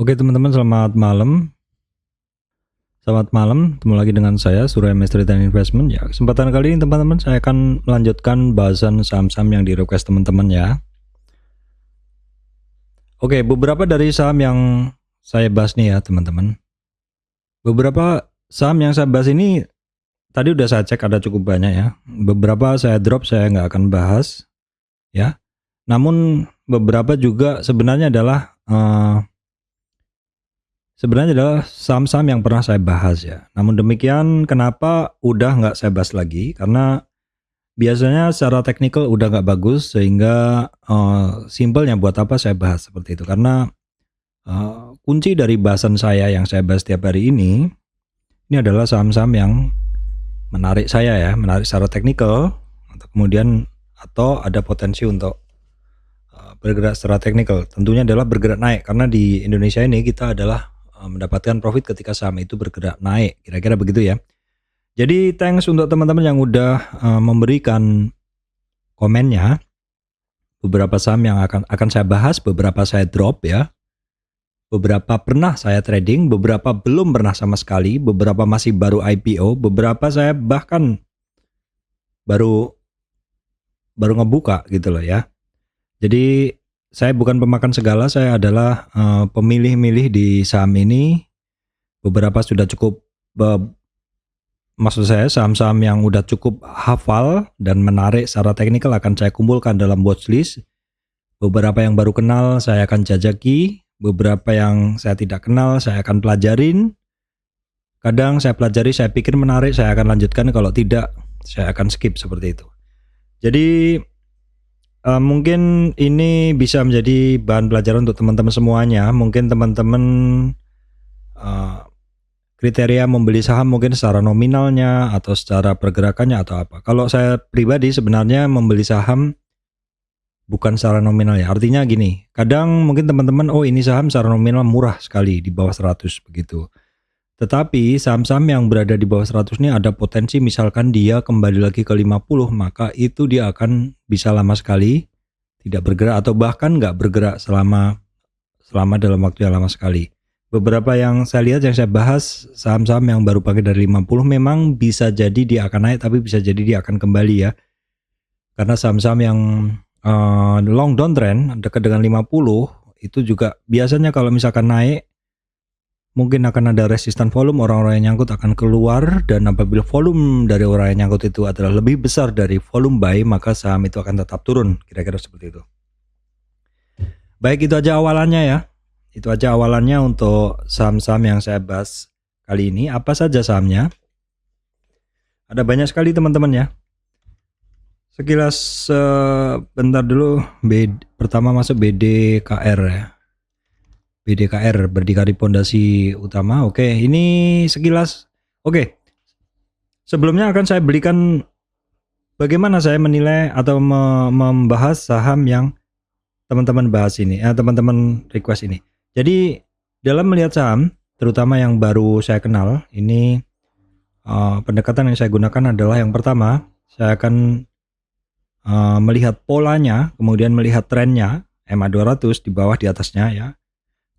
Oke teman-teman, selamat malam. Selamat malam, ketemu lagi dengan saya Surya Mestri dan Investment. Ya, kesempatan kali ini teman-teman saya akan melanjutkan bahasan saham-saham yang di request teman-teman ya. Oke, beberapa dari saham yang saya bahas nih ya teman-teman. Beberapa saham yang saya bahas ini tadi udah saya cek ada cukup banyak ya. Beberapa saya drop, saya nggak akan bahas ya. Namun beberapa juga sebenarnya adalah saham-saham yang pernah saya bahas ya. Namun demikian, kenapa udah nggak saya bahas lagi? Karena biasanya secara teknikal udah nggak bagus, sehingga simpelnya buat apa saya bahas seperti itu. Karena kunci dari bahasan saya yang saya bahas tiap hari ini adalah saham-saham yang menarik saya ya, menarik secara teknikal, atau kemudian ada potensi untuk bergerak secara teknikal. Tentunya adalah bergerak naik, karena di Indonesia ini kita adalah mendapatkan profit ketika saham itu bergerak naik, kira-kira begitu ya. Jadi thanks untuk teman-teman yang udah memberikan komennya. Beberapa saham yang akan saya bahas, beberapa saya drop ya. Beberapa pernah saya trading, beberapa belum pernah sama sekali, beberapa masih baru IPO, beberapa saya bahkan baru ngebuka gitu loh ya. Jadi saya bukan pemakan segala, saya adalah pemilih-milih di saham ini. Beberapa sudah cukup, maksud saya saham-saham yang udah cukup hafal dan menarik secara teknikal akan saya kumpulkan dalam watchlist. Beberapa yang baru kenal saya akan jajaki, beberapa yang saya tidak kenal saya akan pelajarin. Kadang saya pelajari, saya pikir menarik, saya akan lanjutkan, kalau tidak saya akan skip seperti itu. Jadi mungkin ini bisa menjadi bahan pelajaran untuk teman-teman semuanya. Mungkin teman-teman kriteria membeli saham mungkin secara nominalnya atau secara pergerakannya atau apa. Kalau saya pribadi sebenarnya membeli saham bukan secara nominal ya. Artinya gini, kadang mungkin teman-teman ini saham secara nominal murah sekali, di bawah 100 begitu. Tetapi saham-saham yang berada di bawah 100 ini ada potensi, misalkan dia kembali lagi ke 50, maka itu dia akan bisa lama sekali tidak bergerak, atau bahkan nggak bergerak selama dalam waktu yang lama sekali. Beberapa yang saya lihat, yang saya bahas, saham-saham yang baru pakai dari 50 memang bisa jadi dia akan naik, tapi bisa jadi dia akan kembali ya. Karena saham-saham yang long downtrend dekat dengan 50 itu juga biasanya kalau misalkan naik mungkin akan ada resistan volume, orang-orang yang nyangkut akan keluar, dan apabila volume dari orang yang nyangkut itu adalah lebih besar dari volume buy, maka saham itu akan tetap turun, kira-kira seperti itu. Baik, itu aja awalannya ya. Itu aja awalannya untuk saham-saham yang saya bahas kali ini. Apa saja sahamnya? Ada banyak sekali teman-teman ya. Sekilas bentar dulu, pertama masuk BDKR ya. BDKR, Berdikari Pondasi Utama. Oke, ini sekilas. Oke, sebelumnya akan saya berikan bagaimana saya menilai atau membahas saham yang teman-teman bahas ini, teman-teman request ini. Jadi dalam melihat saham, terutama yang baru saya kenal, ini pendekatan yang saya gunakan adalah yang pertama, saya akan melihat polanya, kemudian melihat trennya, MA200 di bawah di atasnya ya.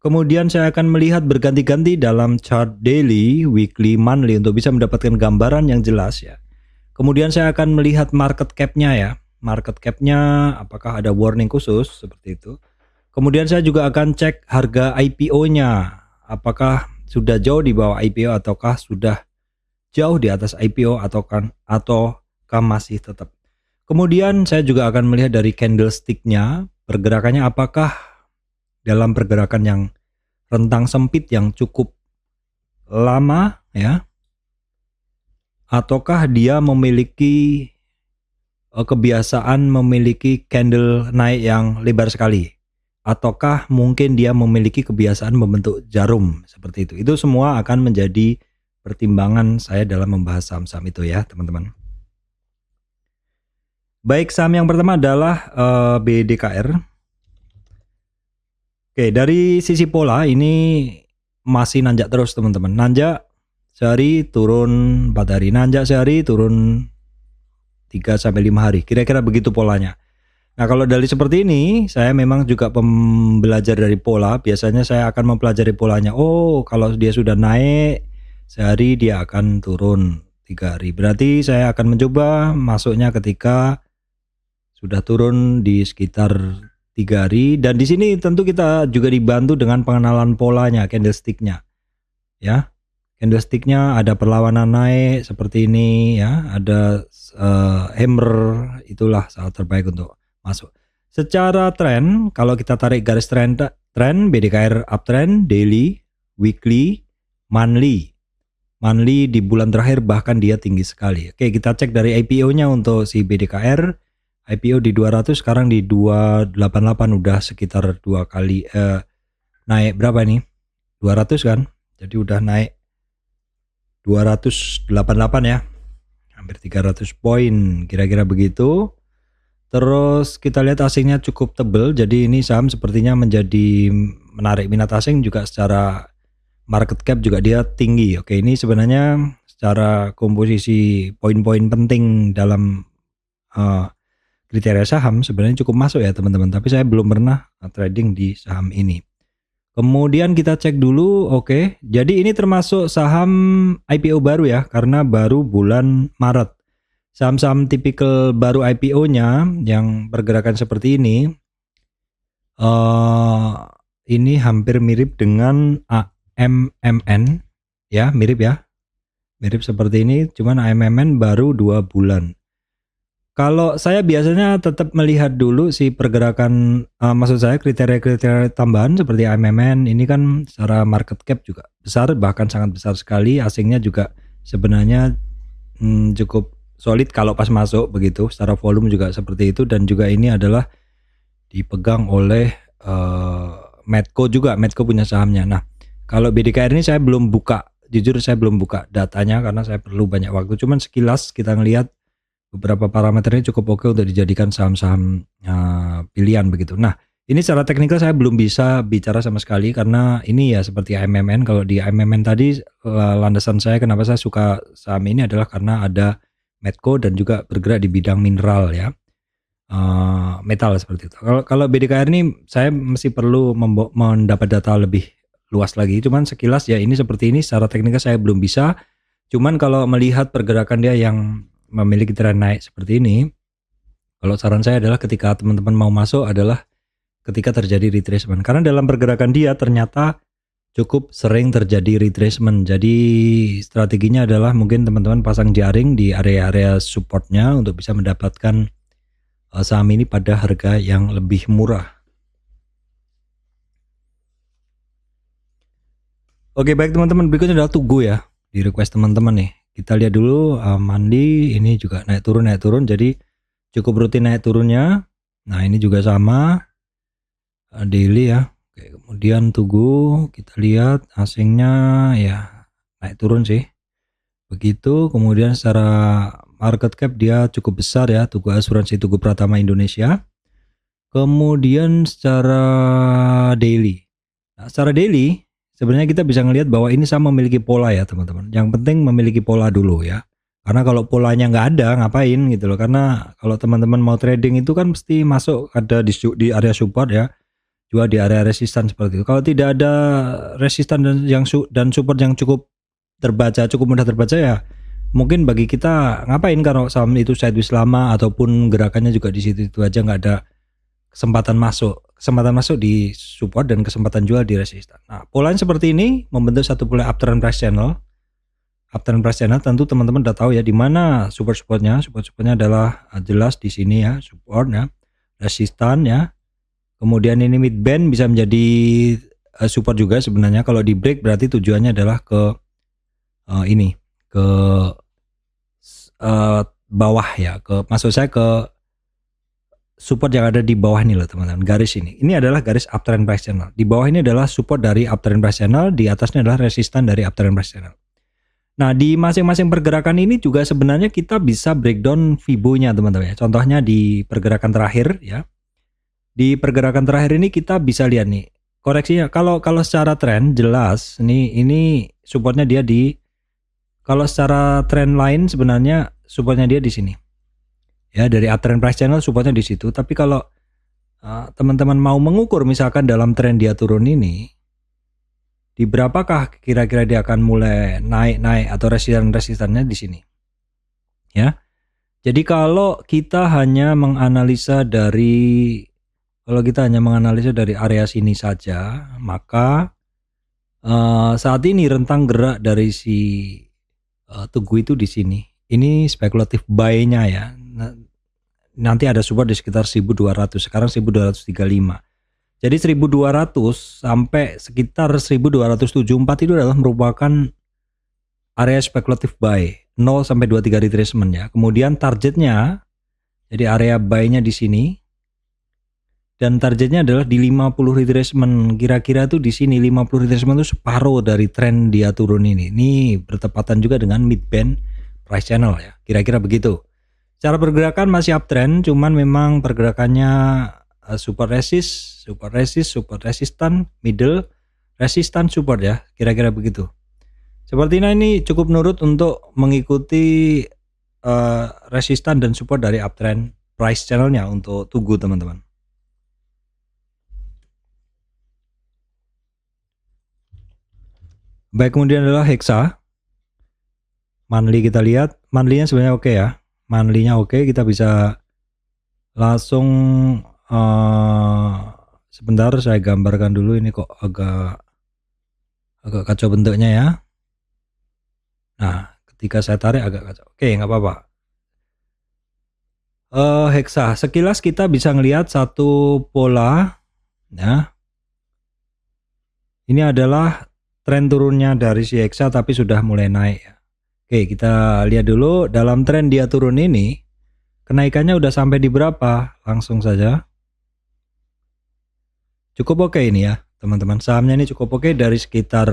Kemudian saya akan melihat berganti-ganti dalam chart daily, weekly, monthly untuk bisa mendapatkan gambaran yang jelas ya. Kemudian saya akan melihat market cap-nya ya. Market cap-nya apakah ada warning khusus seperti itu. Kemudian saya juga akan cek harga IPO-nya. Apakah sudah jauh di bawah IPO ataukah sudah jauh di atas IPO ataukah masih tetap. Kemudian saya juga akan melihat dari candlestick-nya, pergerakannya apakah dalam pergerakan yang rentang sempit yang cukup lama ya, ataukah dia memiliki kebiasaan memiliki candle naik yang lebar sekali, ataukah mungkin dia memiliki kebiasaan membentuk jarum seperti itu. Itu semua akan menjadi pertimbangan saya dalam membahas saham-saham itu ya teman-teman. Baik, saham yang pertama adalah BDKR. Oke, dari sisi pola ini masih nanjak terus teman-teman. Nanjak sehari turun 4 hari, nanjak sehari turun 3-5 hari. Kira-kira begitu polanya. Nah, kalau dari seperti ini, saya memang juga pembelajar dari pola. Biasanya saya akan mempelajari polanya. Oh, kalau dia sudah naik sehari, dia akan turun 3 hari. Berarti saya akan mencoba masuknya ketika sudah turun di sekitar 3 hari. Dan di sini tentu kita juga dibantu dengan pengenalan polanya, candlesticknya, ya. Candlesticknya ada perlawanan naik seperti ini, ya. Ada hammer, itulah saat terbaik untuk masuk. Secara tren, kalau kita tarik garis tren BDKR uptrend, daily, weekly, monthly. Monthly di bulan terakhir bahkan dia tinggi sekali. Oke, kita cek dari IPO-nya untuk si BDKR. IPO di 200, sekarang di 288, udah sekitar 2 kali naik berapa nih? 200 kan? Jadi udah naik 288 ya. Hampir 300 poin, kira-kira begitu. Terus kita lihat asingnya cukup tebel, jadi ini saham sepertinya menjadi menarik minat asing juga secara market cap juga dia tinggi. Oke, ini sebenarnya secara komposisi poin-poin penting dalam kriteria saham sebenarnya cukup masuk ya teman-teman, tapi saya belum pernah trading di saham ini. Kemudian kita cek dulu, oke. Jadi ini termasuk saham IPO baru ya, karena baru bulan Maret. Saham-saham tipikal baru IPO-nya yang pergerakan seperti ini hampir mirip dengan AMMN ya, mirip seperti ini, cuman AMMN baru 2 bulan. Kalau saya biasanya tetap melihat dulu si pergerakan, maksud saya kriteria-kriteria tambahan seperti AMMN ini kan secara market cap juga besar, bahkan sangat besar sekali. Asingnya juga sebenarnya cukup solid kalau pas masuk begitu. Secara volume juga seperti itu, dan juga ini adalah dipegang oleh Medco juga. Medco punya sahamnya. Nah, kalau BDKR ini saya belum buka, jujur saya belum buka datanya karena saya perlu banyak waktu. Cuman sekilas kita ngelihat beberapa parameternya cukup oke untuk dijadikan saham-saham pilihan begitu. Nah, ini secara teknikal saya belum bisa bicara sama sekali karena ini ya seperti AMMN. Kalau di AMMN tadi landasan saya kenapa saya suka saham ini adalah karena ada Medco dan juga bergerak di bidang mineral ya, metal seperti itu. Kalau BDKR ini saya masih perlu mendapat data lebih luas lagi. Cuman sekilas ya ini seperti ini, secara teknikal saya belum bisa. Cuman kalau melihat pergerakan dia yang memiliki tren naik seperti ini, kalau saran saya adalah ketika teman-teman mau masuk adalah ketika terjadi retracement, karena dalam pergerakan dia ternyata cukup sering terjadi retracement. Jadi strateginya adalah mungkin teman-teman pasang jaring di area-area supportnya untuk bisa mendapatkan saham ini pada harga yang lebih murah. Oke, baik teman-teman, berikutnya adalah Tugu ya, di request teman-teman nih. Kita lihat dulu Mandi ini juga naik turun, jadi cukup rutin naik turunnya. Nah, ini juga sama daily ya. Oke, kemudian Tugu kita lihat asingnya ya naik turun sih. Begitu, kemudian secara market cap dia cukup besar ya, Tugu Asuransi Tugu Pratama Indonesia. Kemudian secara daily. Nah, secara daily sebenarnya kita bisa ngelihat bahwa ini sama memiliki pola ya teman-teman. Yang penting memiliki pola dulu ya. Karena kalau polanya nggak ada ngapain gitu loh. Karena kalau teman-teman mau trading itu kan mesti masuk ada di area support ya, juga di area resistan seperti itu. Kalau tidak ada resistan dan support yang cukup terbaca, cukup mudah terbaca ya, mungkin bagi kita ngapain kalau saham itu sideways lama ataupun gerakannya juga di situ aja, nggak ada kesempatan masuk di support dan kesempatan jual di resistan. Nah, polanya seperti ini membentuk satu pola uptrend price channel. Uptrend price channel tentu teman-teman udah tahu ya di mana supportnya. Supportnya adalah jelas di sini ya, support ya, resistan ya. Kemudian ini mid band bisa menjadi support juga sebenarnya. Kalau di break berarti tujuannya adalah ke ini ke bawah ya, maksud saya ke support yang ada di bawah ini loh teman-teman, garis ini. Ini adalah garis uptrend price channel. Di bawah ini adalah support dari uptrend price channel, di atasnya adalah resistan dari uptrend price channel. Nah, di masing-masing pergerakan ini juga sebenarnya kita bisa breakdown Fibo-nya teman-teman ya. Contohnya di pergerakan terakhir ya. Di pergerakan terakhir ini kita bisa lihat nih koreksinya. Kalau secara tren jelas ini supportnya dia di, kalau secara tren lain sebenarnya supportnya dia di sini. Ya, dari uptrend price channel supportnya di situ. Tapi kalau teman-teman mau mengukur misalkan dalam tren dia turun ini, di berapakah kira-kira dia akan mulai naik atau resistannya di sini. Ya. Jadi kalau kita hanya menganalisa dari area sini saja, maka saat ini rentang gerak dari si Tugu itu di sini. Ini spekulatif buy-nya ya. Nanti ada support di sekitar 1200, sekarang 1235. Jadi 1200 sampai sekitar 1274 itu adalah merupakan area spekulatif buy, 0 sampai 23 retracement ya. Kemudian targetnya, jadi area buy-nya di sini, dan targetnya adalah di 50 retracement. Kira-kira tuh di sini 50 retracement itu separuh dari tren dia turun ini. Ini bertepatan juga dengan mid band price channel ya. Kira-kira begitu. Cara pergerakan masih uptrend, cuman memang pergerakannya support resist, support resistant, middle resistant support ya. Kira-kira begitu. Sepertinya ini cukup nurut untuk mengikuti resistan dan support dari uptrend price channelnya untuk Tugu teman-teman. Baik, kemudian adalah Hexa. Monthly kita lihat, monthly-nya sebenarnya oke ya. Monthly-nya oke, kita bisa langsung sebentar saya gambarkan dulu, ini kok agak kacau bentuknya ya. Nah, ketika saya tarik agak kacau. Oke, nggak apa-apa. Hexa, sekilas kita bisa ngelihat satu pola ya. Ini adalah tren turunnya dari si Hexa tapi sudah mulai naik ya. Oke, kita lihat dulu dalam tren dia turun ini, kenaikannya udah sampai di berapa? Langsung saja. Cukup oke ini ya, teman-teman. Sahamnya ini cukup oke dari sekitar,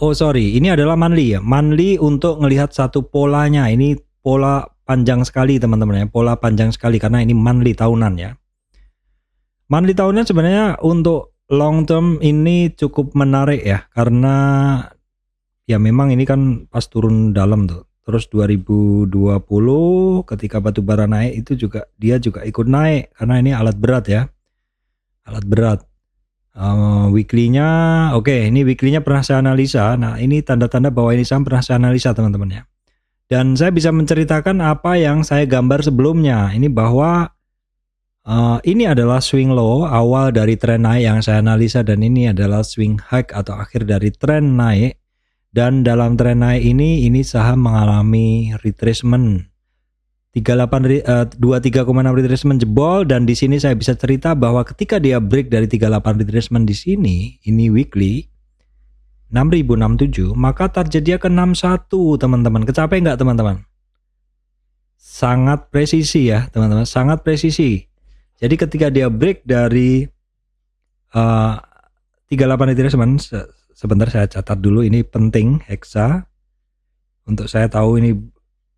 ini adalah monthly ya. Monthly untuk ngelihat satu polanya. Ini pola panjang sekali teman-teman ya. Pola panjang sekali karena ini monthly tahunan ya. Monthly tahunan sebenarnya untuk long term ini cukup menarik ya, karena ya memang ini kan pas turun dalam tuh. Terus 2020 ketika batubara naik itu juga dia juga ikut naik karena ini alat berat ya. Alat berat. Weekly-nya oke, ini weekly-nya pernah saya analisa. Nah, ini tanda-tanda bahwa ini saham pernah saya analisa teman-teman ya. Dan saya bisa menceritakan apa yang saya gambar sebelumnya. Ini bahwa ini adalah swing low awal dari tren naik yang saya analisa, dan ini adalah swing high atau akhir dari tren naik. Dan dalam tren naik ini saham mengalami retracement 23,6 retracement jebol, dan di sini saya bisa cerita bahwa ketika dia break dari 38 retracement di sini, ini weekly 6067, maka target dia ke 61 teman-teman. Kecapai nggak teman-teman? Sangat presisi ya teman-teman, sangat presisi. Jadi ketika dia break dari 38 retracement, sebentar saya catat dulu, ini penting Hexa untuk saya tahu ini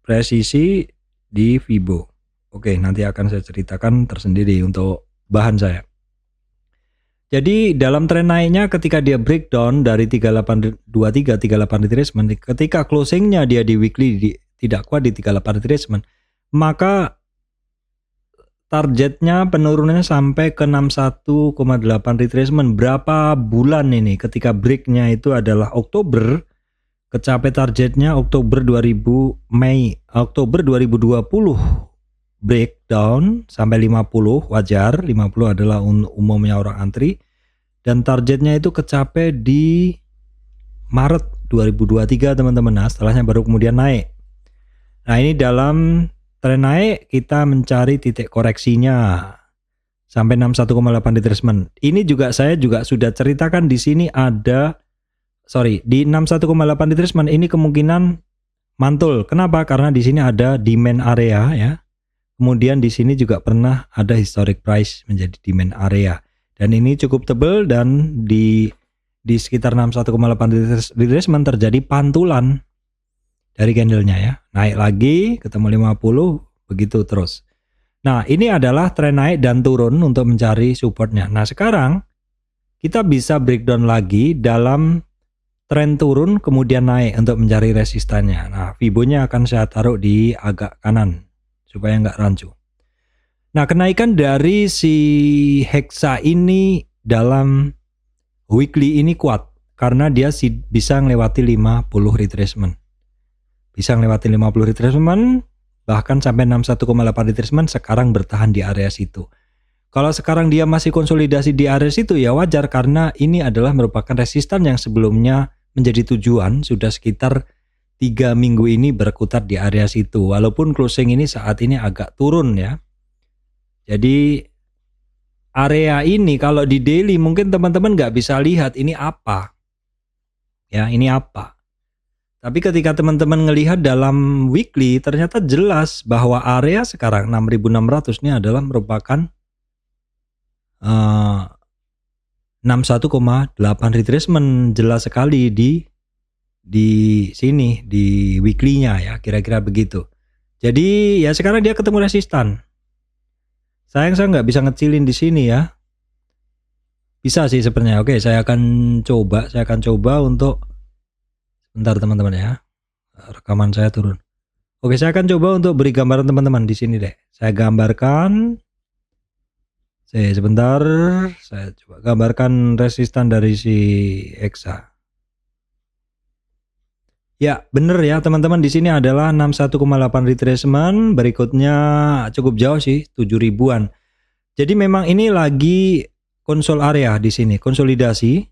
presisi di Fibo. Oke, nanti akan saya ceritakan tersendiri untuk bahan saya. Jadi dalam tren naiknya ketika dia breakdown dari 3823 38 retracement, ketika closingnya dia di weekly tidak kuat di 38 retracement, maka targetnya penurunannya sampai ke 61,8 retracement. Berapa bulan ini? Ketika breaknya itu adalah Oktober, kecapai targetnya Oktober 2020 breakdown sampai 50, wajar, 50 adalah umumnya orang antri, dan targetnya itu kecapai di Maret 2023 teman-teman. Nah, setelahnya baru kemudian naik. Nah, ini dalam tren naik kita mencari titik koreksinya sampai 61,8 retracement. Ini juga saya juga sudah ceritakan di sini ada di 61,8 retracement ini kemungkinan mantul. Kenapa? Karena di sini ada demand area ya. Kemudian di sini juga pernah ada historic price menjadi demand area. Dan ini cukup tebal, dan di sekitar 61,8 retracement terjadi pantulan dari candlenya ya. Naik lagi ketemu 50, begitu terus. Nah, ini adalah tren naik dan turun untuk mencari supportnya. Nah, sekarang kita bisa breakdown lagi dalam tren turun kemudian naik untuk mencari resistannya. Nah, Fibonya akan saya taruh di agak kanan supaya nggak rancu. Nah, kenaikan dari si Hexa ini dalam weekly ini kuat karena dia bisa melewati 50 retracement. Bisa melewati 50 retracement, bahkan sampai 61,8 retracement, sekarang bertahan di area situ. Kalau sekarang dia masih konsolidasi di area situ ya wajar, karena ini adalah merupakan resistan yang sebelumnya menjadi tujuan sudah sekitar 3 minggu ini berkutat di area situ. Walaupun closing ini saat ini agak turun ya. Jadi area ini kalau di daily mungkin teman-teman nggak bisa lihat ini apa. Ya, ini apa. Tapi ketika teman-teman ngelihat dalam weekly ternyata jelas bahwa area sekarang 6.600 ini adalah merupakan 61,8 retracement, jelas sekali di sini di weekly-nya ya, kira-kira begitu. Jadi ya sekarang dia ketemu resistan. Sayang saya nggak bisa ngecilin di sini ya. Bisa sih sebenarnya. Oke, saya akan coba untuk bentar teman-teman ya. Rekaman saya turun. Oke, saya akan coba untuk beri gambaran teman-teman di sini deh. Saya gambarkan. Sebentar, saya coba gambarkan resistan dari si Hexa. Ya, bener ya teman-teman, di sini adalah 61,8 retracement, berikutnya cukup jauh sih, 7 ribuan. Jadi memang ini lagi konsol area di sini, konsolidasi.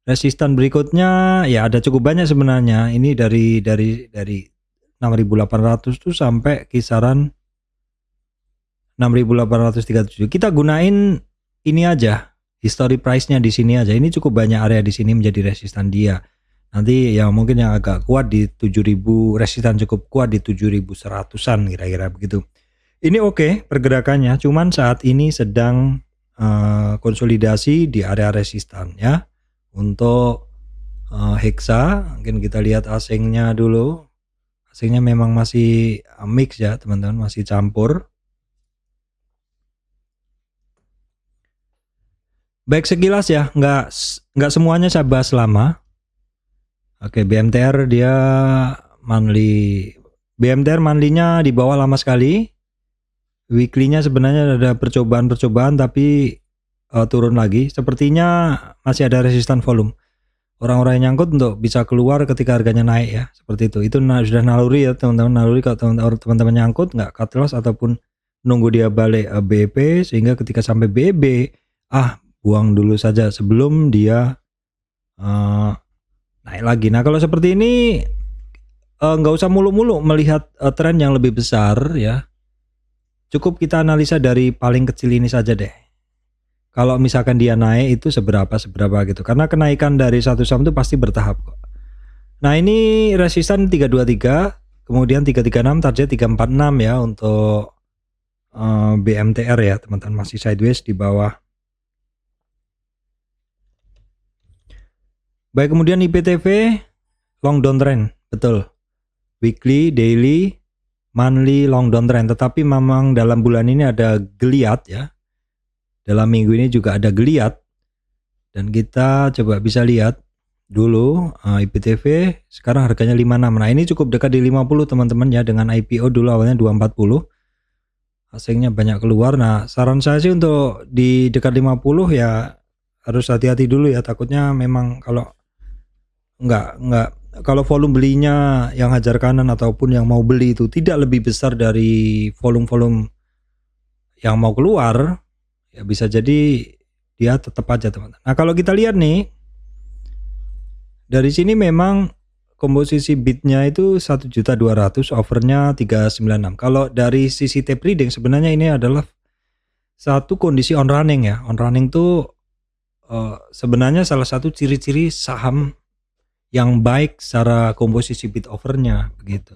Resistan berikutnya ya ada cukup banyak sebenarnya. Ini dari 6.800 tuh sampai kisaran 6.837. Kita gunain ini aja, history price-nya di sini aja. Ini cukup banyak area di sini menjadi resistan dia. Nanti ya mungkin yang agak kuat di 7.000, resistan cukup kuat di 7.100-an kira-kira begitu. Ini oke pergerakannya, cuman saat ini sedang konsolidasi di area resistan ya. Untuk Hexa, mungkin kita lihat asingnya dulu. Asingnya memang masih mix ya teman-teman, masih campur. Baik, sekilas ya, nggak semuanya saya bahas lama. Oke, BMTR dia monthly. BMTR monthly-nya di bawah lama sekali. Weekly-nya sebenarnya ada percobaan tapi turun lagi. Sepertinya masih ada resistan volume. Orang-orang yang nyangkut untuk bisa keluar ketika harganya naik ya, seperti itu. Itu sudah naluri ya teman-teman. Naluri kalau teman-teman nyangkut nggak cut loss ataupun nunggu dia balik BB, sehingga ketika sampai BB buang dulu saja sebelum dia naik lagi. Nah kalau seperti ini nggak usah mulu-mulu melihat tren yang lebih besar ya. Cukup kita analisa dari paling kecil ini saja deh. Kalau misalkan dia naik itu seberapa gitu. Karena kenaikan dari satu saham itu pasti bertahap kok. Nah ini resistan 323, kemudian 336, target 346 ya untuk BMTR ya teman-teman, masih sideways di bawah. Baik, kemudian IPTV long downtrend, betul. Weekly, daily, monthly long downtrend, tetapi memang dalam bulan ini ada geliat ya. Dalam minggu ini juga ada geliat. Dan kita coba bisa lihat dulu IPTV sekarang harganya 56. Nah, ini cukup dekat di 50 teman-teman ya, dengan IPO dulu awalnya 240. Asingnya banyak keluar. Nah, saran saya sih untuk di dekat 50 ya harus hati-hati dulu ya, takutnya memang kalau kalau volume belinya yang hajar kanan ataupun yang mau beli itu tidak lebih besar dari volume yang mau keluar, ya bisa jadi dia tetap aja teman-teman. Nah kalau kita lihat nih, dari sini memang komposisi bidnya itu 1.200.000, overnya 396. Kalau dari sisi tape reading sebenarnya ini adalah satu kondisi on running ya. On running tuh sebenarnya salah satu ciri-ciri saham yang baik secara komposisi bid overnya begitu.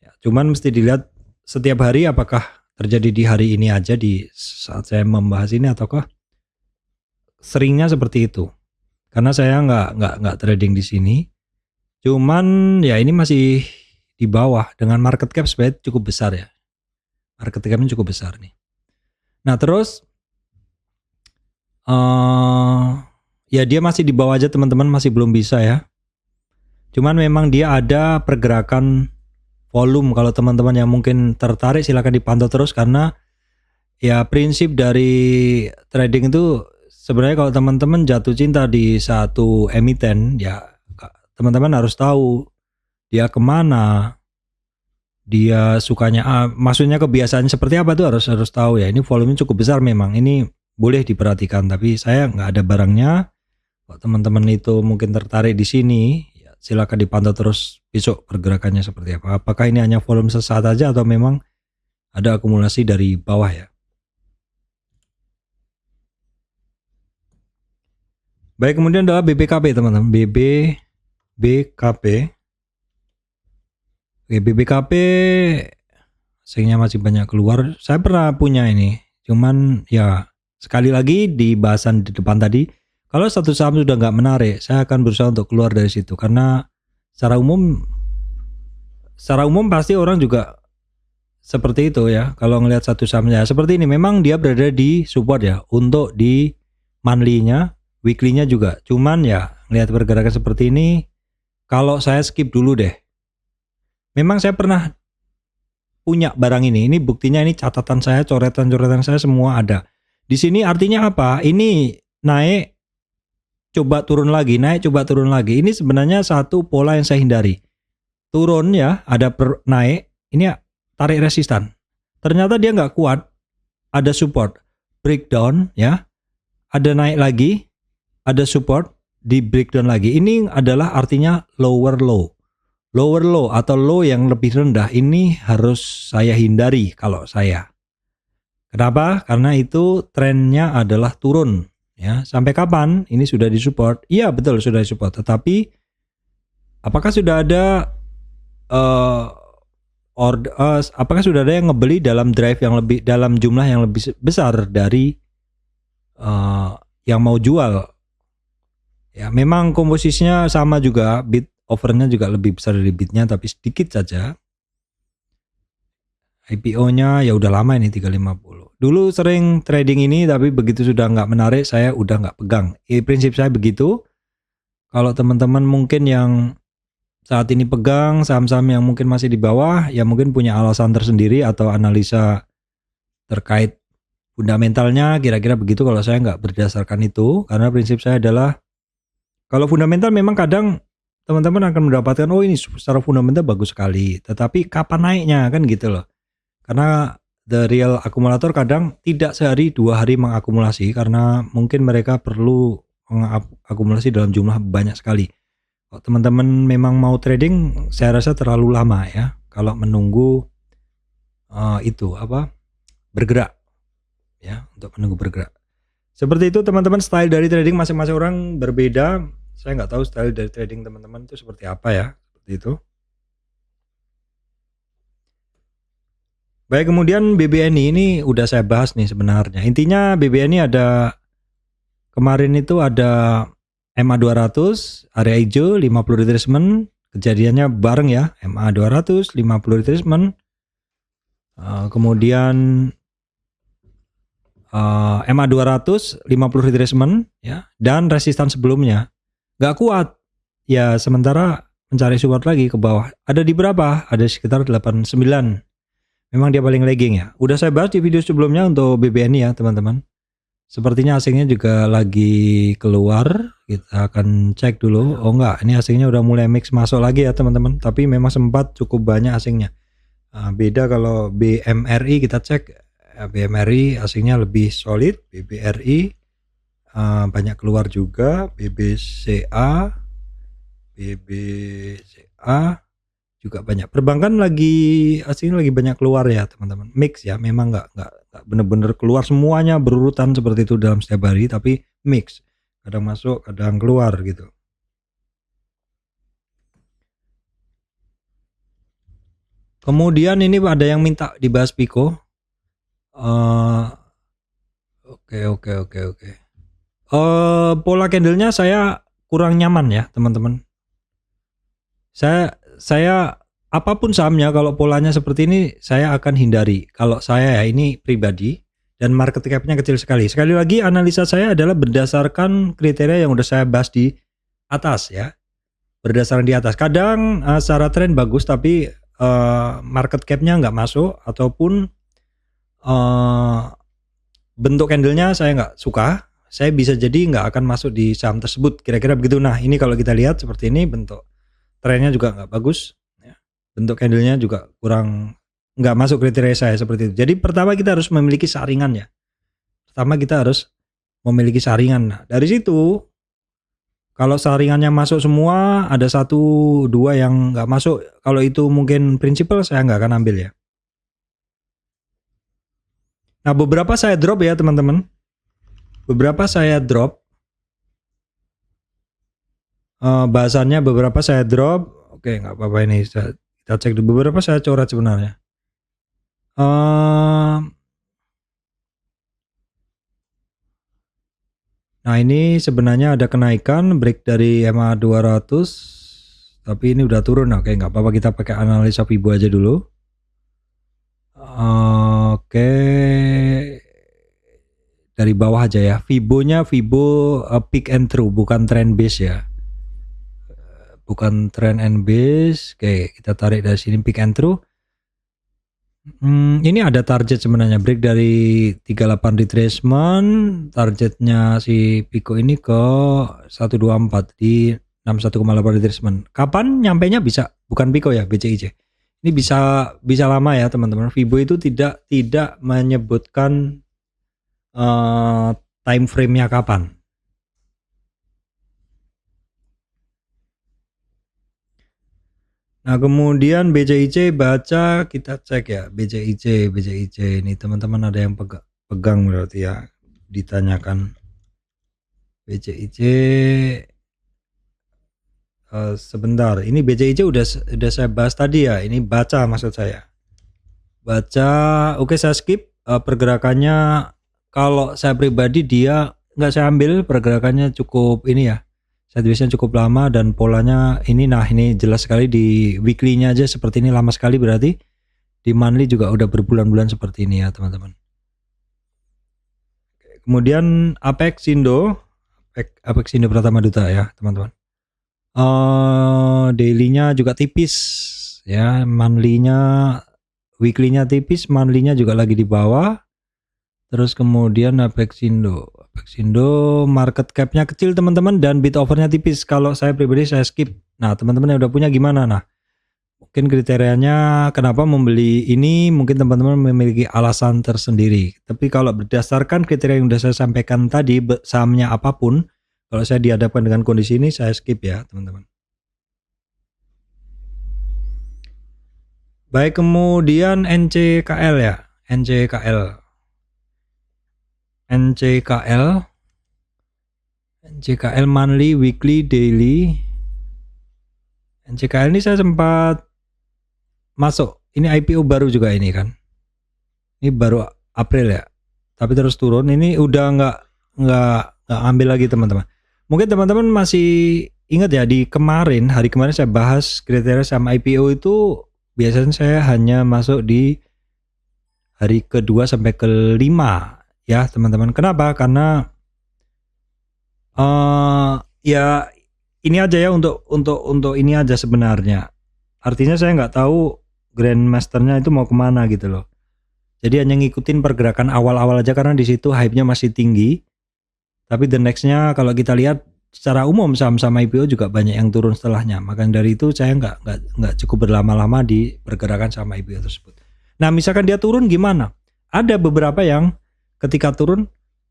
Ya, cuman mesti dilihat setiap hari apakah terjadi di hari ini aja di saat saya membahas ini ataukah seringnya seperti itu. Karena saya nggak trading di sini. Cuman ya ini masih di bawah dengan market cap sebenarnya cukup besar ya. Market capnya cukup besar nih. Nah terus ya dia masih di bawah aja teman-teman, masih belum bisa ya. Cuman memang dia ada pergerakan volume. Kalau teman-teman yang mungkin tertarik silahkan dipantau terus, karena ya prinsip dari trading itu sebenarnya kalau teman-teman jatuh cinta di satu emiten, ya teman-teman harus tahu dia kemana, dia sukanya maksudnya kebiasaan seperti apa tuh harus tahu ya. Ini volume cukup besar memang, ini boleh diperhatikan, tapi saya nggak ada barangnya. Kalau teman-teman itu mungkin tertarik di sini, ya silakan dipantau terus besok pergerakannya seperti apa. Apakah ini hanya volume sesaat aja atau memang ada akumulasi dari bawah ya. Baik, kemudian adalah BBKP teman-teman. BKP. Oke, BBKP asingnya masih banyak keluar. Saya pernah punya ini, cuman ya sekali lagi di bahasan di depan tadi, kalau satu saham sudah nggak menarik, saya akan berusaha untuk keluar dari situ, karena secara umum pasti orang juga seperti itu ya. Kalau ngelihat satu sahamnya seperti ini, memang dia berada di support ya, untuk di monthly-nya, weekly-nya juga. Cuman ya ngelihat pergerakan seperti ini, kalau saya skip dulu deh. Memang saya pernah punya barang ini. Ini buktinya, ini catatan saya, coretan-coretan saya semua ada. Di sini artinya apa? Ini naik, coba turun lagi, naik, coba turun lagi. Ini sebenarnya satu pola yang saya hindari. Turun ya, ada naik, ini tarik resistan. Ternyata dia nggak kuat, ada support, breakdown ya, ada naik lagi, ada support, di breakdown lagi. Ini adalah artinya lower low. Lower low atau low yang lebih rendah ini harus saya hindari kalau saya. Kenapa? Karena itu trennya adalah turun ya. Sampai kapan? Ini sudah disupport. Iya betul sudah disupport. Tetapi apakah sudah ada apakah sudah ada yang ngebeli dalam drive yang lebih, dalam jumlah yang lebih besar dari yang mau jual? Ya memang komposisinya sama juga, bid overnya juga lebih besar dari bidnya, tapi sedikit saja. IPO-nya ya udah lama ini 350. Dulu sering trading ini, tapi begitu sudah nggak menarik, saya udah nggak pegang. Prinsip saya begitu. Kalau teman-teman mungkin yang saat ini pegang saham-saham yang mungkin masih di bawah, ya mungkin punya alasan tersendiri atau analisa terkait fundamentalnya, kira-kira begitu. Kalau saya nggak berdasarkan itu, karena prinsip saya adalah kalau fundamental memang kadang teman-teman akan mendapatkan, oh ini secara fundamental bagus sekali, tetapi kapan naiknya kan gitu loh. Karena the real akumulator kadang tidak sehari 2 hari mengakumulasi, karena mungkin mereka perlu mengakumulasi dalam jumlah banyak sekali. Kalau teman-teman memang mau trading, saya rasa terlalu lama ya kalau menunggu bergerak ya, untuk menunggu bergerak. Seperti itu teman-teman, style dari trading masing-masing orang berbeda. Saya nggak tahu style dari trading teman-teman itu seperti apa ya, seperti itu. Baik, kemudian BBNI ini udah saya bahas nih sebenarnya. Intinya BBNI ada kemarin itu ada MA200 area hijau 50 retracement, kejadiannya bareng ya, MA200 50 retracement. Kemudian MA200 50 retracement ya, dan resistan sebelumnya nggak kuat ya, sementara mencari support lagi ke bawah. Ada di berapa? Ada sekitar 89. Memang dia paling lagging ya. Udah saya bahas di video sebelumnya untuk BBNI ya teman-teman. Sepertinya asingnya juga lagi keluar. Kita akan cek dulu. Oh enggak, ini asingnya udah mulai mix masuk lagi ya teman-teman. Tapi memang sempat cukup banyak asingnya. Beda kalau BMRI, kita cek BMRI asingnya lebih solid. BBRI banyak keluar juga. BBCA juga banyak. Perbankan lagi asing lagi banyak keluar ya teman-teman. Mix ya, memang nggak bener-bener keluar semuanya berurutan seperti itu dalam setiap hari, tapi mix, kadang masuk kadang keluar gitu. Kemudian ini ada yang minta dibahas Pico. Oke. Pola candlenya saya kurang nyaman ya teman-teman. Saya apapun sahamnya kalau polanya seperti ini saya akan hindari. Kalau saya ya, ini pribadi, dan market cap-nya kecil sekali. Sekali lagi analisa saya adalah berdasarkan kriteria yang udah saya bahas di atas ya. Berdasarkan di atas. Kadang secara tren bagus, tapi market cap-nya nggak masuk, ataupun bentuk candle-nya saya nggak suka, saya bisa jadi nggak akan masuk di saham tersebut, kira-kira begitu. Nah ini kalau kita lihat seperti ini, bentuk trennya juga nggak bagus, bentuk candle-nya juga kurang, nggak masuk kriteria saya seperti itu. Jadi pertama kita harus memiliki saringan ya. Pertama kita harus memiliki saringan. Nah, dari situ kalau saringannya masuk semua, ada 1, 2 yang nggak masuk. Kalau itu mungkin prinsipal, saya nggak akan ambil ya. Nah beberapa saya drop ya teman-teman. Beberapa saya drop. Bahasannya beberapa saya drop. Oke, nggak apa-apa ini. Kita cek dulu. Beberapa saya coret sebenarnya. Nah ini sebenarnya ada kenaikan, break dari EMA 200. Tapi ini udah turun. Oke, nggak apa-apa, kita pakai analisa Fibo aja dulu. Oke. Dari bawah aja ya. Fibonya Fibo peak and true, bukan trend base ya. Bukan trend and base. Oke, kita tarik dari sini peak and true. Ini ada target sebenarnya, break dari 38 retracement, targetnya si Pico ini ke 124 di 61,8 retracement. Kapan nyampainya bisa, bukan Pico ya, BCIC. Ini bisa lama ya teman-teman. Fibo itu tidak menyebutkan time frame-nya kapan. Nah kemudian BCIC baca, kita cek ya BCIC ini teman-teman ada yang pegang berarti ya, ditanyakan BCIC. Sebentar, ini BCIC udah saya bahas tadi ya, ini baca maksud saya. Baca, oke saya skip. Pergerakannya kalau saya pribadi dia nggak saya ambil, pergerakannya cukup ini ya. Sideways-nya cukup lama dan polanya ini, nah ini jelas sekali di weekly-nya aja seperti ini, lama sekali, berarti di monthly juga udah berbulan-bulan seperti ini ya teman-teman. Kemudian Apex Indo Pratama Duta ya teman-teman. Daily-nya juga tipis ya, monthly-nya, weekly-nya tipis, monthly-nya juga lagi di bawah. Terus kemudian Apex Indo market cap-nya kecil teman-teman, dan bid offer-nya tipis. Kalau saya pribadi saya skip. Nah teman-teman yang udah punya gimana? Nah mungkin kriterianya kenapa membeli ini, mungkin teman-teman memiliki alasan tersendiri. Tapi kalau berdasarkan kriteria yang udah saya sampaikan tadi, sahamnya apapun, kalau saya dihadapkan dengan kondisi ini saya skip ya teman-teman. Baik, kemudian NCKL ya, NCKL monthly, weekly, daily. NCKL ini saya sempat masuk. Ini IPO baru juga ini kan. Ini baru April ya. Tapi terus turun. Ini udah nggak ambil lagi teman-teman. Mungkin teman-teman masih ingat ya, di hari kemarin saya bahas kriteria saham IPO itu biasanya saya hanya masuk di hari kedua sampai kelima ya teman-teman. Kenapa? Karena ya ini aja ya, untuk ini aja sebenarnya. Artinya saya nggak tahu grandmasternya itu mau kemana gitu loh. Jadi hanya ngikutin pergerakan awal-awal aja karena di situ hype-nya masih tinggi. Tapi the next-nya kalau kita lihat secara umum saham-saham IPO juga banyak yang turun setelahnya. Maka dari itu saya nggak cukup berlama-lama di pergerakan saham IPO tersebut. Nah misalkan dia turun gimana? Ada beberapa yang ketika turun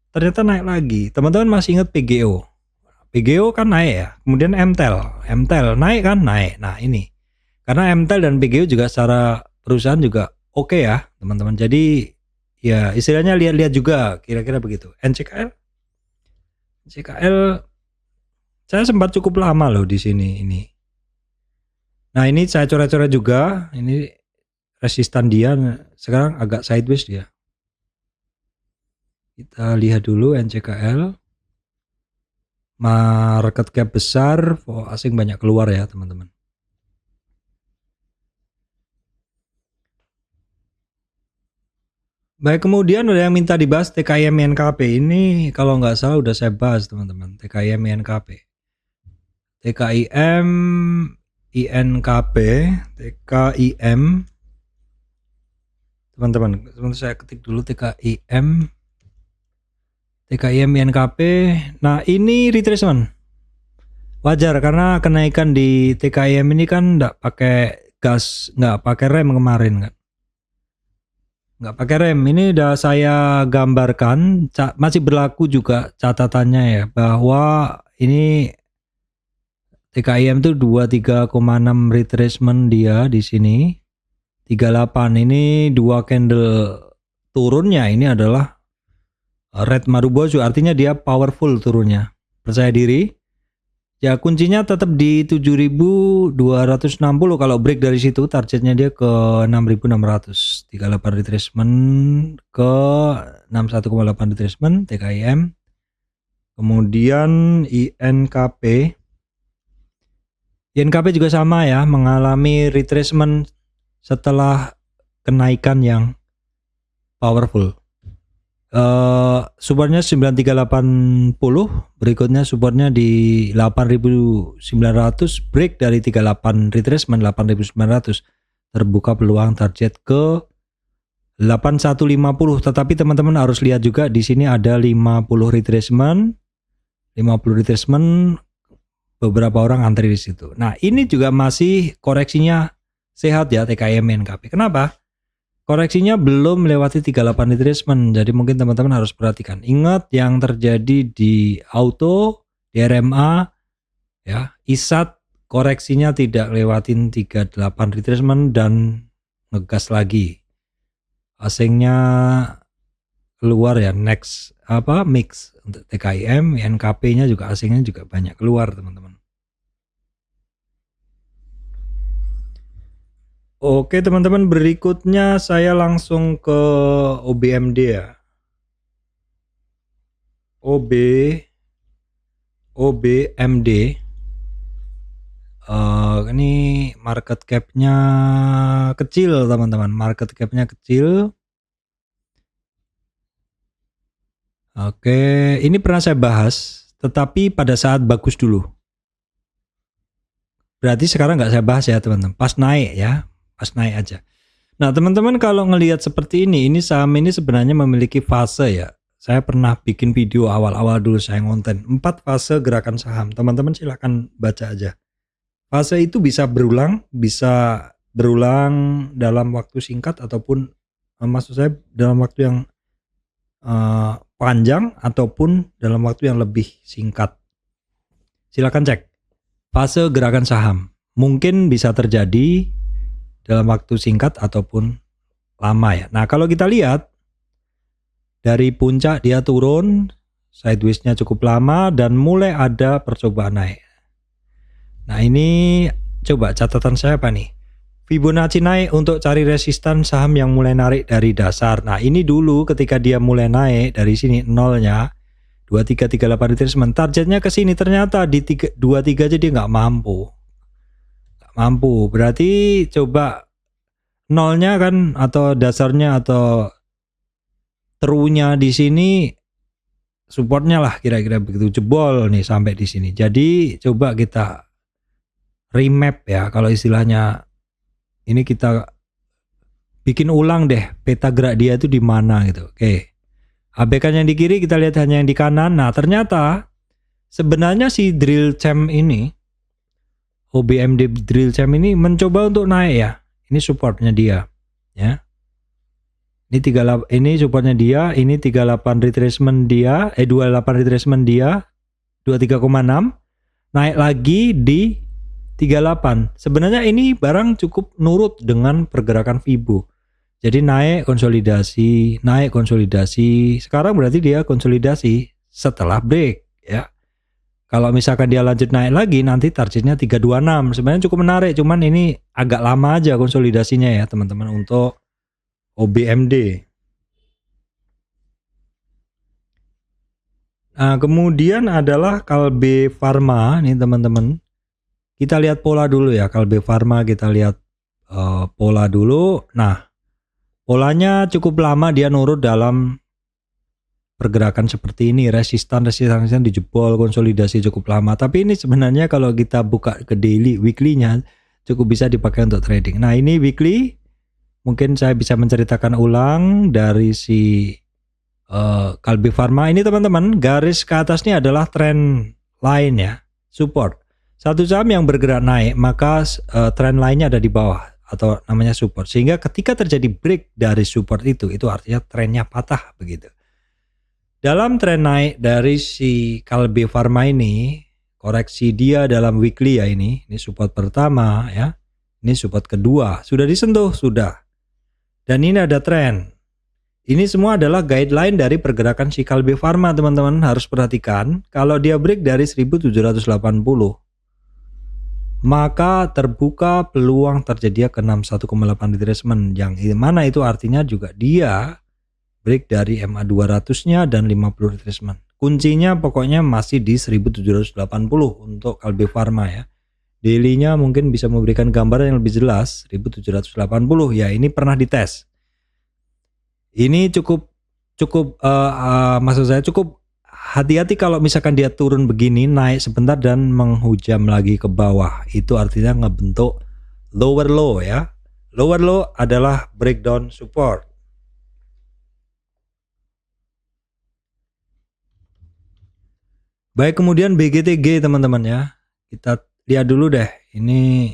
ternyata naik lagi. Teman-teman masih ingat PGO? PGO kan naik ya. Kemudian MTEL naik kan? Naik. Nah ini karena MTEL dan PGO juga secara perusahaan juga oke ya teman-teman. Jadi ya istilahnya lihat-lihat juga, kira-kira begitu. NCKL saya sempat cukup lama loh di sini ini. Nah ini saya coret-coret juga. Ini resistan dia sekarang agak sideways dia. Kita lihat dulu NCKL. Market cap besar, asing banyak keluar ya teman-teman. Baik, kemudian ada yang minta dibahas TKIM INKP. Ini kalau nggak salah udah saya bahas teman-teman, TKIM INKP. TKIM INKP, TKIM. Teman-teman, saya ketik dulu TKIM, INKP. Nah, ini retracement. Wajar karena kenaikan di TKIM ini kan nggak pakai gas, nggak pakai rem kemarin kan. Nggak pakai rem. Ini udah saya gambarkan, masih berlaku juga catatannya ya, bahwa ini TKIM itu 23,6 retracement dia di sini. 38 ini dua candle turunnya ini adalah red Marubozu, artinya dia powerful turunnya. Percaya diri. Ya kuncinya tetap di 7.260. Kalau break dari situ targetnya dia ke 6.600. 38 retracement ke 61,8 retracement TKIM. Kemudian INKP juga sama ya, mengalami retracement setelah kenaikan yang powerful. Supportnya 9380, berikutnya supportnya di 8900, break dari 38 retracement 8900, terbuka peluang target ke 8150. Tetapi teman-teman harus lihat juga di sini ada 50 retracement, beberapa orang antri di situ. Nah, ini juga masih koreksinya sehat ya TKIM INKP. Kenapa? Koreksinya belum melewati 38 retracement, jadi mungkin teman-teman harus perhatikan. Ingat yang terjadi di auto, di RMA, ya, ISAT koreksinya tidak lewatin 38 retracement dan ngegas lagi. Asingnya keluar ya, next mix untuk TKIM, INKP-nya juga asingnya juga banyak keluar teman-teman. Oke teman-teman, berikutnya saya langsung ke OBMD ya. OBMD. Ini market cap-nya kecil teman-teman, market cap-nya kecil. Oke, ini pernah saya bahas, tetapi pada saat bagus dulu. Berarti sekarang nggak saya bahas ya teman-teman, pas naik ya. Pas naik aja. Nah teman-teman, kalau ngelihat seperti ini saham ini sebenarnya memiliki fase ya. Saya pernah bikin video awal-awal dulu saya ngonten 4 fase gerakan saham. Teman-teman silahkan baca aja. Fase itu bisa berulang dalam waktu singkat ataupun maksud saya dalam waktu yang panjang ataupun dalam waktu yang lebih singkat. Silahkan cek fase gerakan saham. Mungkin bisa terjadi dalam waktu singkat ataupun lama ya. Nah kalau kita lihat dari puncak dia turun, sideways-nya cukup lama dan mulai ada percobaan naik. Nah ini coba catatan saya apa nih? Fibonacci naik untuk cari resistan saham yang mulai narik dari dasar. Nah ini dulu ketika dia mulai naik dari sini nolnya 2338 retracement, targetnya ke sini, ternyata di 23 aja dia nggak mampu. Berarti coba nolnya kan atau dasarnya atau terunya di sini supportnya lah kira-kira begitu, jebol nih sampai di sini. Jadi coba kita remap ya, kalau istilahnya ini kita bikin ulang deh peta gerak dia itu di mana gitu. Oke. Abaikan yang di kiri, kita lihat hanya yang di kanan. Nah, ternyata sebenarnya si drill cam ini OBMD drill cam ini mencoba untuk naik ya. Ini supportnya dia, ya. Ini supportnya dia, ini 38 retracement dia, 28 retracement dia, 23,6, naik lagi di 38. Sebenarnya ini barang cukup nurut dengan pergerakan Fibo. Jadi naik konsolidasi. Sekarang berarti dia konsolidasi setelah break, ya. Kalau misalkan dia lanjut naik lagi, nanti targetnya 326. Sebenarnya cukup menarik, cuman ini agak lama aja konsolidasinya ya teman-teman untuk OBMD. Nah, kemudian adalah Kalbe Pharma nih teman-teman. Kita lihat pola dulu ya, Kalbe Pharma kita lihat pola dulu. Nah, polanya cukup lama dia nurut dalam pergerakan seperti ini, resistan dijebol, konsolidasi cukup lama. Tapi ini sebenarnya kalau kita buka ke daily, weekly-nya cukup bisa dipakai untuk trading. Nah, ini weekly. Mungkin saya bisa menceritakan ulang dari si Kalbe Pharma ini teman-teman. Garis ke atas ini adalah trend line ya, support. Satu saham yang bergerak naik, maka trend lainnya ada di bawah atau namanya support. Sehingga ketika terjadi break dari support itu artinya trennya patah begitu. Dalam tren naik dari si Kalbe Pharma ini, koreksi dia dalam weekly ya ini support pertama ya. Ini support kedua, sudah disentuh, sudah. Dan ini ada tren. Ini semua adalah guideline dari pergerakan si Kalbe Pharma, teman-teman. Harus perhatikan, kalau dia break dari 1780, maka terbuka peluang terjadi ke 61,8 retracement, yang mana itu artinya juga dia break dari MA 200-nya dan 50 retracement. Kuncinya pokoknya masih di 1780 untuk Kalbe Pharma ya. Daily-nya mungkin bisa memberikan gambaran yang lebih jelas, 1780 ya, ini pernah dites. Ini cukup maksud saya cukup hati-hati kalau misalkan dia turun begini, naik sebentar dan menghujam lagi ke bawah. Itu artinya ngebentuk lower low ya. Lower low adalah breakdown support. Baik, kemudian BGTG teman-teman ya. Kita lihat dulu deh. Ini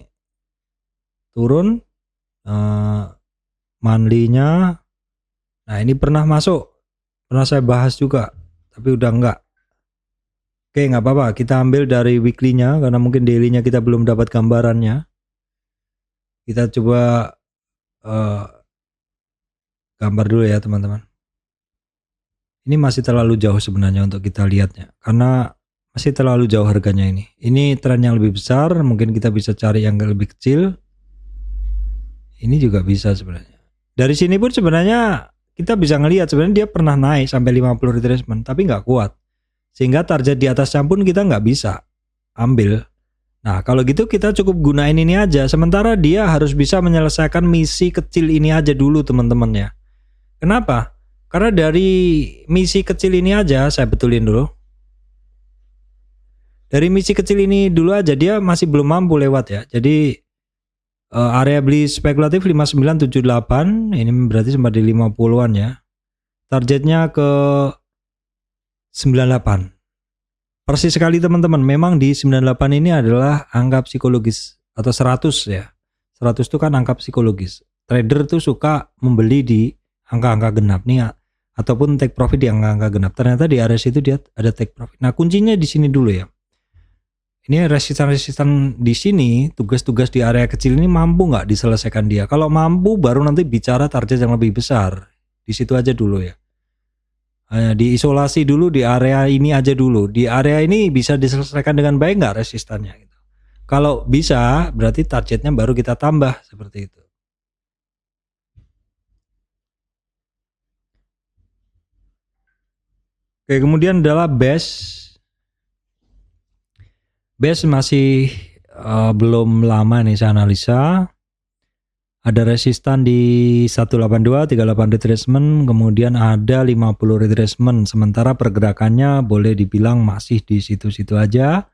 turun monthly-nya. Nah, ini pernah masuk, pernah saya bahas juga, tapi udah enggak. Oke, nggak apa-apa, kita ambil dari weekly-nya karena mungkin daily-nya kita belum dapat gambarannya. Kita coba gambar dulu ya teman-teman. Ini masih terlalu jauh sebenarnya untuk kita lihatnya, karena masih terlalu jauh harganya ini. Ini tren yang lebih besar, mungkin kita bisa cari yang lebih kecil. Ini juga bisa sebenarnya. Dari sini pun sebenarnya kita bisa ngelihat sebenarnya dia pernah naik sampai 50 retracement tapi nggak kuat, sehingga target di atasnya pun kita nggak bisa ambil. Nah, kalau gitu kita cukup gunain ini aja, sementara dia harus bisa menyelesaikan misi kecil ini aja dulu teman-teman ya. Kenapa? Karena dari misi kecil ini aja, saya betulin dulu, dari misi kecil ini dulu aja dia masih belum mampu lewat ya. Jadi area beli spekulatif 5978, ini berarti sempat di 50-an ya. Targetnya ke 98. Persis sekali teman-teman, memang di 98 ini adalah angka psikologis atau 100 ya. 100 itu kan angka psikologis. Trader tuh suka membeli di angka-angka genap nih ataupun take profit di angka-angka genap. Ternyata di area situ dia ada take profit. Nah, kuncinya di sini dulu ya. Ini resistan-resistan di sini, tugas-tugas di area kecil ini mampu nggak diselesaikan dia? Kalau mampu baru nanti bicara target yang lebih besar. Di situ aja dulu ya. Diisolasi dulu di area ini aja dulu. Di area ini bisa diselesaikan dengan baik nggak resistannya? Gitu. Kalau bisa, berarti targetnya baru kita tambah seperti itu. Oke, kemudian adalah base. Base masih belum lama nih saya analisa. Ada resistan di 182, 38 retracement, kemudian ada 50 retracement. Sementara pergerakannya boleh dibilang masih di situ-situ aja.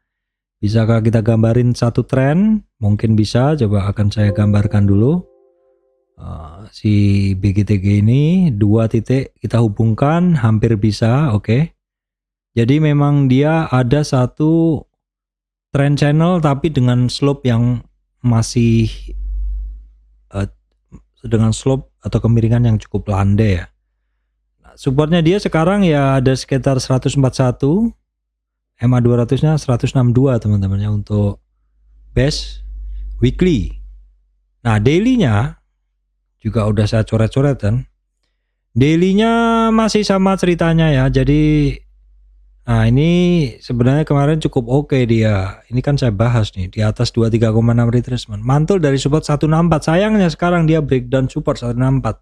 Bisakah kita gambarin satu tren? Mungkin bisa, coba akan saya gambarkan dulu. Si BGTG ini 2 titik kita hubungkan, hampir bisa, oke. Jadi memang dia ada satu trend channel tapi dengan slope yang masih dengan slope atau kemiringan yang cukup landai ya. Nah, supportnya dia sekarang ya ada sekitar 141, MA 200-nya 162 teman-teman ya untuk base weekly. Nah, daily-nya juga udah saya coret-coret kan. Daily-nya masih sama ceritanya ya. Jadi nah, ini sebenarnya kemarin cukup oke dia. Ini kan saya bahas nih di atas 23,6 retracement. Mantul dari support 164. Sayangnya sekarang dia breakdown support 164.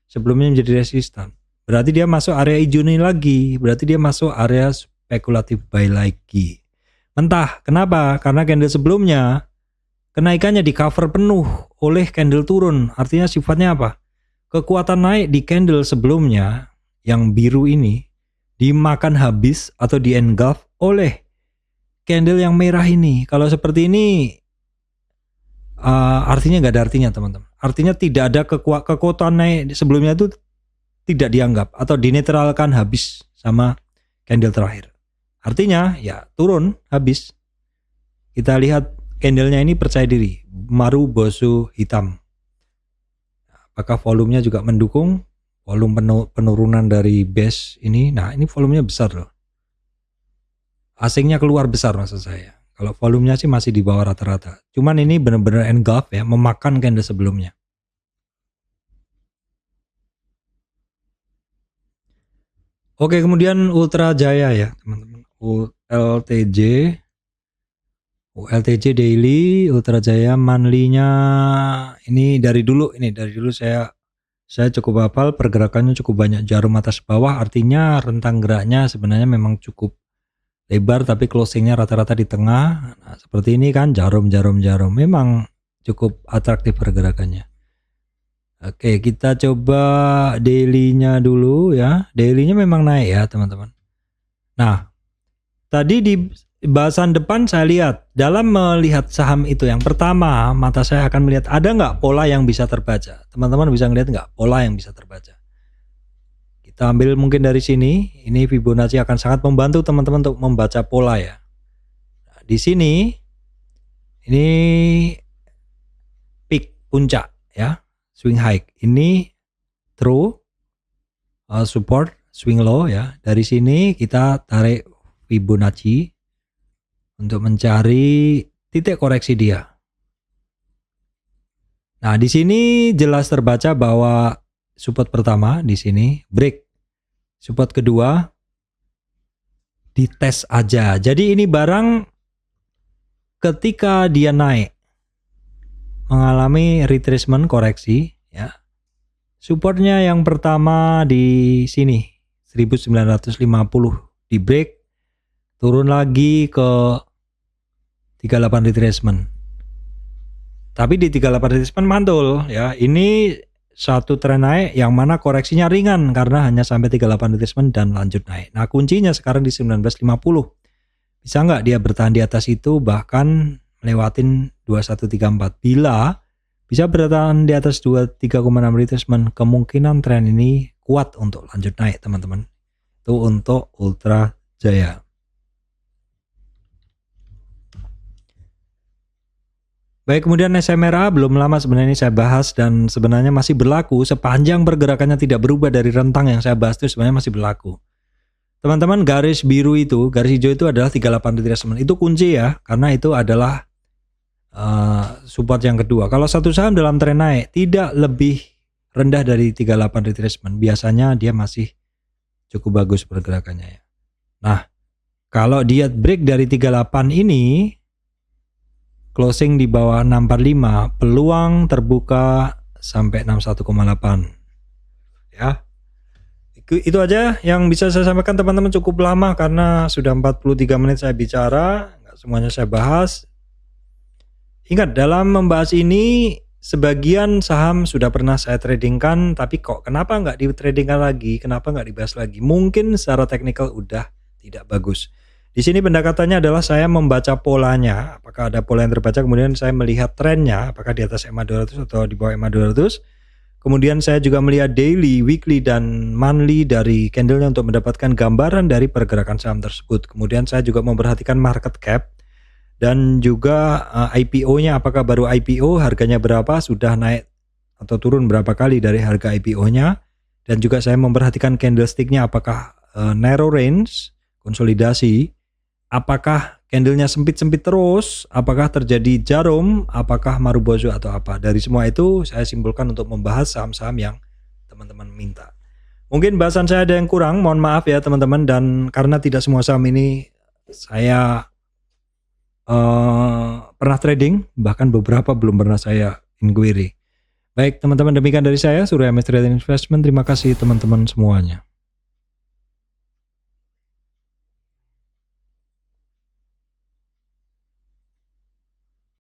Sebelumnya menjadi resistan. Berarti dia masuk area hijau ini lagi. Berarti dia masuk area spekulatif buy lagi. Mentah. Kenapa? Karena candle sebelumnya kenaikannya di cover penuh oleh candle turun. Artinya sifatnya apa? Kekuatan naik di candle sebelumnya yang biru ini dimakan habis atau di engulf oleh candle yang merah ini. Kalau seperti ini artinya nggak ada artinya teman-teman. Artinya tidak ada kekuatan naik sebelumnya itu tidak dianggap atau dinetralkan habis sama candle terakhir. Artinya ya turun habis. Kita lihat candlenya ini percaya diri, Maru Bozu hitam. Apakah volumenya juga mendukung? Volume penurunan dari base ini, nah ini volumenya besar loh. Asingnya keluar besar maksud saya. Kalau volumenya sih masih di bawah rata-rata. Cuman ini benar-benar engulf ya, memakan candle sebelumnya. Oke, kemudian Ultra Jaya ya teman-teman. ULTJ daily, Ultra Jaya monthly-nya ini dari dulu saya cukup hafal, pergerakannya cukup banyak jarum atas bawah, artinya rentang geraknya sebenarnya memang cukup lebar tapi closingnya rata-rata di tengah. Nah, seperti ini kan jarum memang cukup atraktif pergerakannya. Oke, kita coba daily-nya dulu ya. Daily-nya memang naik ya teman-teman. Nah, tadi di bahasan depan saya lihat dalam melihat saham itu yang pertama mata saya akan melihat ada nggak pola yang bisa terbaca. Teman-teman bisa ngeliat nggak pola yang bisa terbaca. Kita ambil mungkin dari sini. Ini Fibonacci akan sangat membantu teman-teman untuk membaca pola ya. Nah, di sini ini peak puncak ya, swing high. Ini true support swing low ya. Dari sini kita tarik Fibonacci untuk mencari titik koreksi dia. Nah, di sini jelas terbaca bahwa support pertama di sini break. Support kedua dites aja. Jadi ini barang ketika dia naik mengalami retracement koreksi ya. Supportnya yang pertama di sini 1950 di break, turun lagi ke 38 retracement. Tapi di 38 retracement mantul ya. Ini satu tren naik yang mana koreksinya ringan karena hanya sampai 38 retracement dan lanjut naik. Nah, kuncinya sekarang di 1950. Bisa nggak dia bertahan di atas itu bahkan melewatin 2134. Bila bisa bertahan di atas 23,6 retracement, kemungkinan tren ini kuat untuk lanjut naik teman-teman. Itu untuk Ultra Jaya. Baik, kemudian SMRA belum lama sebenarnya saya bahas dan sebenarnya masih berlaku sepanjang pergerakannya tidak berubah dari rentang yang saya bahas itu sebenarnya masih berlaku. Teman-teman, garis biru itu, garis hijau itu adalah 38 retracement. Itu kunci ya, karena itu adalah support yang kedua. Kalau satu saham dalam tren naik tidak lebih rendah dari 38 retracement, biasanya dia masih cukup bagus pergerakannya ya. Nah, kalau dia break dari 38 ini, closing di bawah 645, peluang terbuka sampai 61,8 ya. Itu aja yang bisa saya sampaikan teman-teman, cukup lama karena sudah 43 menit saya bicara, nggak semuanya saya bahas. Ingat, dalam membahas ini sebagian saham sudah pernah saya tradingkan, tapi kok kenapa nggak ditradingkan lagi, kenapa nggak dibahas lagi? Mungkin secara teknikal udah tidak bagus. Di sini pendekatannya adalah saya membaca polanya, apakah ada pola yang terbaca, kemudian saya melihat trennya, apakah di atas EMA 200 atau di bawah EMA 200. Kemudian saya juga melihat daily, weekly, dan monthly dari candlenya untuk mendapatkan gambaran dari pergerakan saham tersebut. Kemudian saya juga memperhatikan market cap dan juga IPO-nya, apakah baru IPO, harganya berapa, sudah naik atau turun berapa kali dari harga IPO-nya. Dan juga saya memperhatikan candlestick-nya, apakah narrow range, konsolidasi, apakah candlenya sempit-sempit terus, apakah terjadi jarum, apakah Maru Bozu atau apa. Dari semua itu saya simpulkan untuk membahas saham-saham yang teman-teman minta. Mungkin bahasan saya ada yang kurang, mohon maaf ya teman-teman, dan karena tidak semua saham ini saya pernah trading, bahkan beberapa belum pernah saya inquiry. Baik teman-teman, demikian dari saya, Surya MS Trading Investment. Terima kasih teman-teman semuanya.